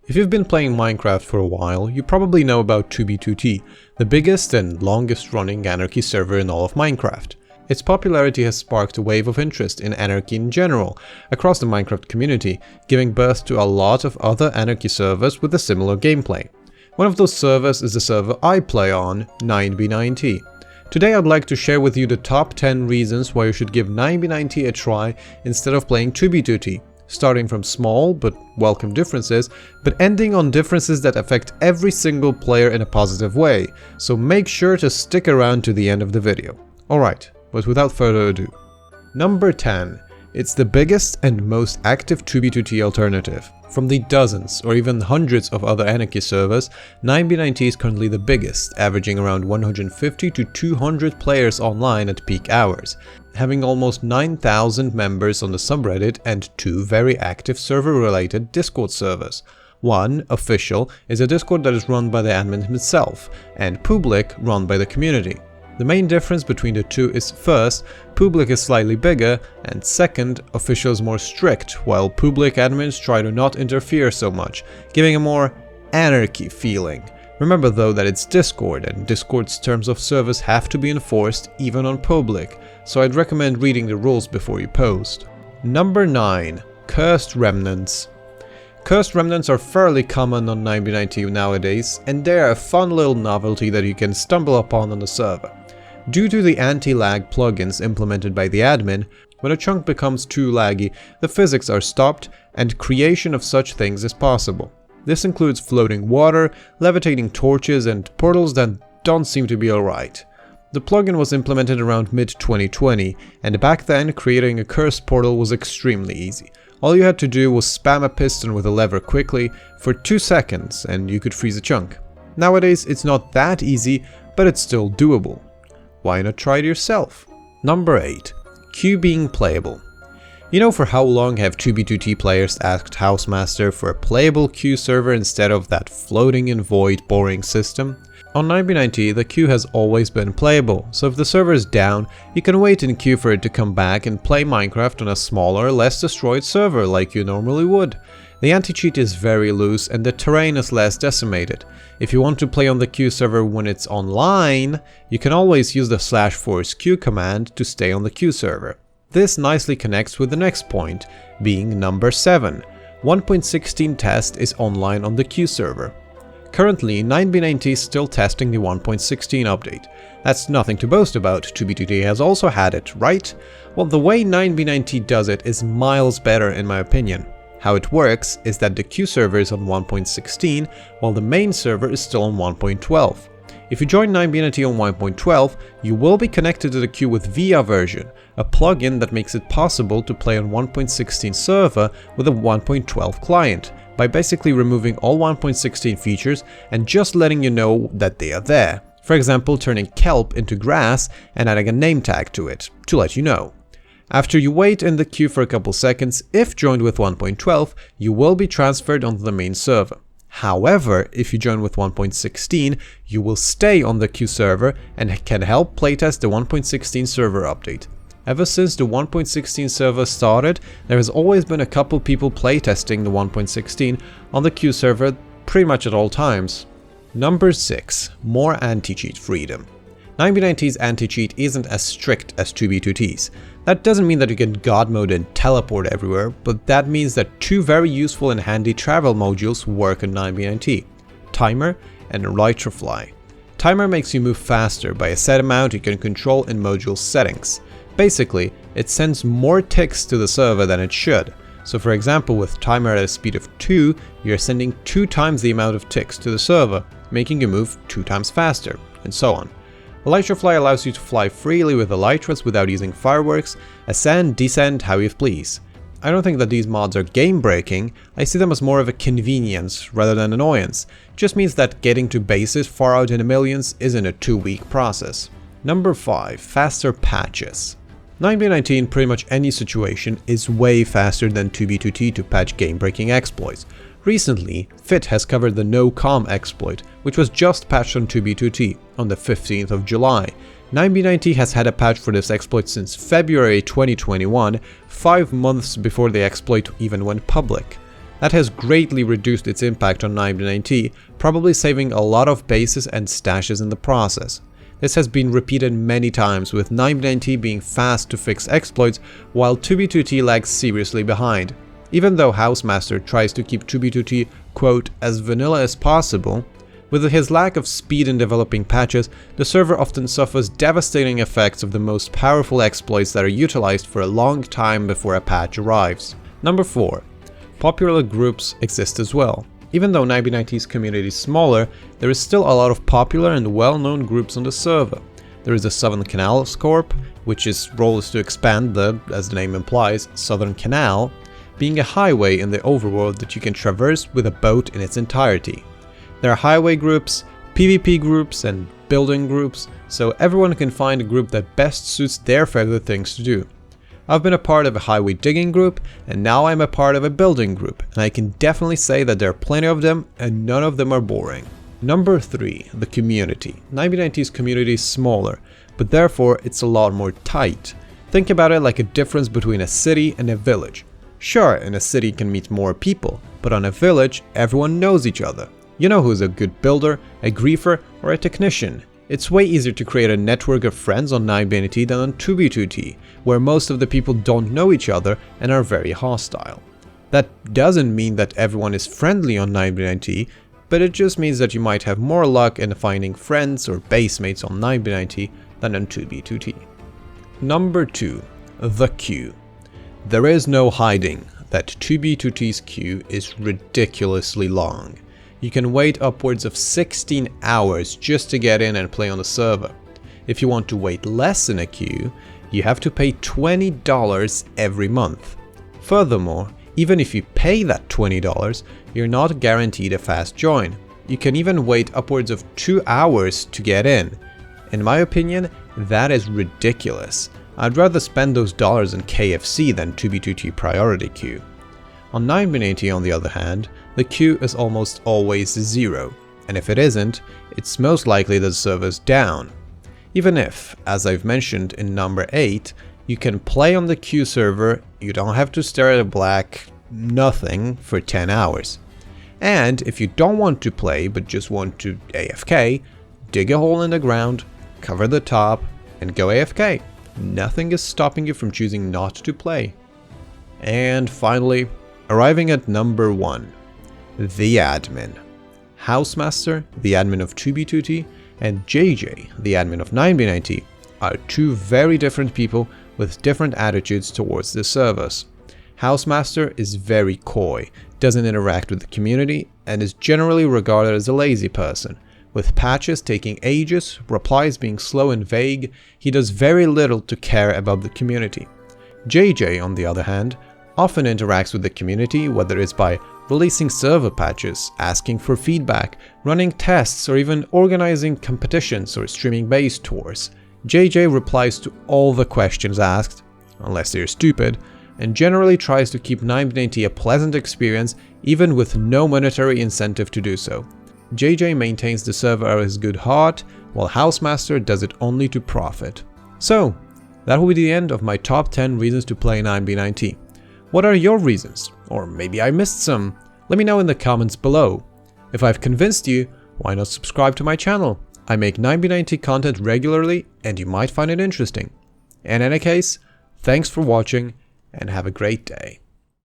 If you've been playing Minecraft for a while, you probably know about 2b2t, the biggest and longest running anarchy server in all of Minecraft. Its popularity has sparked a wave of interest in anarchy in general, across the Minecraft community, giving birth to a lot of other anarchy servers with a similar gameplay. One of those servers is the server I play on, 9b9t. Today I'd like to share with you the top 10 reasons why you should give 9b9t a try instead of playing 2b2t, starting from small but welcome differences, but ending on differences that affect every single player in a positive way, so make sure to stick around to the end of the video. Alright, but without further ado. Number 10. It's the biggest and most active 2b2t alternative. From the dozens or even hundreds of other anarchy servers, 9b9t is currently the biggest, averaging around 150 to 200 players online at peak hours, having almost 9,000 members on the subreddit and 2 very active server-related Discord servers. One, official, is a Discord that is run by the admin himself, and public, run by the community. The main difference between the two is first, public is slightly bigger, and second, official is more strict, while public admins try to not interfere so much, giving a more anarchy feeling. Remember though that it's Discord, and Discord's terms of service have to be enforced even on public, so I'd recommend reading the rules before you post. Number 9. Cursed remnants. Cursed remnants are fairly common on 9b9t nowadays, and they're a fun little novelty that you can stumble upon on the server. Due to the anti-lag plugins implemented by the admin, when a chunk becomes too laggy, the physics are stopped and creation of such things is possible. This includes floating water, levitating torches, and portals that don't seem to be alright. The plugin was implemented around mid-2020, and back then creating a cursed portal was extremely easy. All you had to do was spam a piston with a lever quickly for 2 seconds and you could freeze a chunk. Nowadays it's not that easy, but it's still doable. Why not try it yourself? Number 8. Queue being playable. You know, for how long have 2b2t players asked Housemaster for a playable queue server instead of that floating in void boring system? On 9b9t, the queue has always been playable, so if the server is down, you can wait in queue for it to come back and play Minecraft on a smaller, less destroyed server like you normally would. The anti-cheat is very loose and the terrain is less decimated. If you want to play on the queue server when it's online, you can always use the /force queue command to stay on the queue server. This nicely connects with the next point, being number 7. 1.16 test is online on the queue server. Currently, 9b9t is still testing the 1.16 update. That's nothing to boast about, 2b2t has also had it, right? Well, the way 9b9t does it is miles better in my opinion. How it works is that the queue server is on 1.16, while the main server is still on 1.12. If you join 9b9t on 1.12, you will be connected to the queue with VIA version, a plugin that makes it possible to play on 1.16 server with a 1.12 client, by basically removing all 1.16 features and just letting you know that they are there. For example, turning kelp into grass and adding a name tag to it, to let you know. After you wait in the queue for a couple seconds, if joined with 1.12, you will be transferred onto the main server. However, if you join with 1.16, you will stay on the queue server and can help playtest the 1.16 server update. Ever since the 1.16 server started, there has always been a couple people playtesting the 1.16 on the queue server pretty much at all times. Number 6. More anti-cheat freedom. 9b9t's anti-cheat isn't as strict as 2b2t's. That doesn't mean that you can god mode and teleport everywhere, but that means that 2 very useful and handy travel modules work on 9b9t. Timer and Elytrafly. Timer makes you move faster by a set amount you can control in module settings. Basically, it sends more ticks to the server than it should. So for example, with timer at a speed of 2, you're sending 2 times the amount of ticks to the server, making you move 2 times faster, and so on. Elytrafly allows you to fly freely with elytras without using fireworks, ascend, descend how you please. I don't think that these mods are game-breaking, I see them as more of a convenience rather than annoyance. It just means that getting to bases far out in the millions isn't a 2-week process. Number 5. Faster patches. 9b9t in pretty much any situation is way faster than 2b2t to patch game-breaking exploits. Recently, Fit has covered the no-com exploit, which was just patched on 2b2t on the 15th of July. 9b9t has had a patch for this exploit since February 2021, 5 months before the exploit even went public. That has greatly reduced its impact on 9b9t, probably saving a lot of bases and stashes in the process. This has been repeated many times, with 9b9t being fast to fix exploits while 2b2t lags seriously behind. Even though Housemaster tries to keep 2b2t, quote, as vanilla as possible, with his lack of speed in developing patches, the server often suffers devastating effects of the most powerful exploits that are utilized for a long time before a patch arrives. Number 4. Popular groups exist as well. Even though 9b9t's community is smaller, there is still a lot of popular and well-known groups on the server. There is the Southern Canals Corp, which its role is to expand the, as the name implies, Southern Canal, being a highway in the overworld that you can traverse with a boat in its entirety. There are highway groups, PvP groups, and building groups, so everyone can find a group that best suits their favorite things to do. I've been a part of a highway digging group, and now I'm a part of a building group, and I can definitely say that there are plenty of them, and none of them are boring. Number 3. The community. 9b9t's community is smaller, but therefore it's a lot more tight. Think about it like a difference between a city and a village. Sure, in a city you can meet more people, but on a village, everyone knows each other. You know who's a good builder, a griefer, or a technician. It's way easier to create a network of friends on 9b9t than on 2b2t, where most of the people don't know each other and are very hostile. That doesn't mean that everyone is friendly on 9b9t, but it just means that you might have more luck in finding friends or basemates on 9b9t than on 2b2t. Number 2. The queue. There is no hiding that 2b2t's queue is ridiculously long. You can wait upwards of 16 hours just to get in and play on the server. If you want to wait less in a queue, you have to pay $20 every month. Furthermore, even if you pay that $20, you're not guaranteed a fast join. You can even wait upwards of 2 hours to get in. In my opinion, that is ridiculous. I'd rather spend those dollars in KFC than 2b2t priority queue. On 9b9t, on the other hand, the queue is almost always 0, and if it isn't, it's most likely that the server's down. Even if, as I've mentioned in number 8, you can play on the queue server, you don't have to stare at a black nothing for 10 hours. And if you don't want to play but just want to AFK, dig a hole in the ground, cover the top, and go AFK. Nothing is stopping you from choosing not to play. And finally, arriving at number 1. The admin. Housemaster, the admin of 2b2t, and JJ, the admin of 9b9t, are two very different people with different attitudes towards the servers. Housemaster is very coy, doesn't interact with the community, and is generally regarded as a lazy person. With patches taking ages, replies being slow and vague, he does very little to care about the community. JJ, on the other hand, often interacts with the community, whether it's by releasing server patches, asking for feedback, running tests, or even organizing competitions or streaming base tours. JJ replies to all the questions asked, unless they're stupid, and generally tries to keep 9b9t a pleasant experience even with no monetary incentive to do so. JJ maintains the server out of his good heart, while Housemaster does it only to profit. So, that will be the end of my top 10 reasons to play 9b9t. What are your reasons? Or maybe I missed some? Let me know in the comments below. If I've convinced you, why not subscribe to my channel? I make 9b9t content regularly and you might find it interesting. In any case, thanks for watching and have a great day.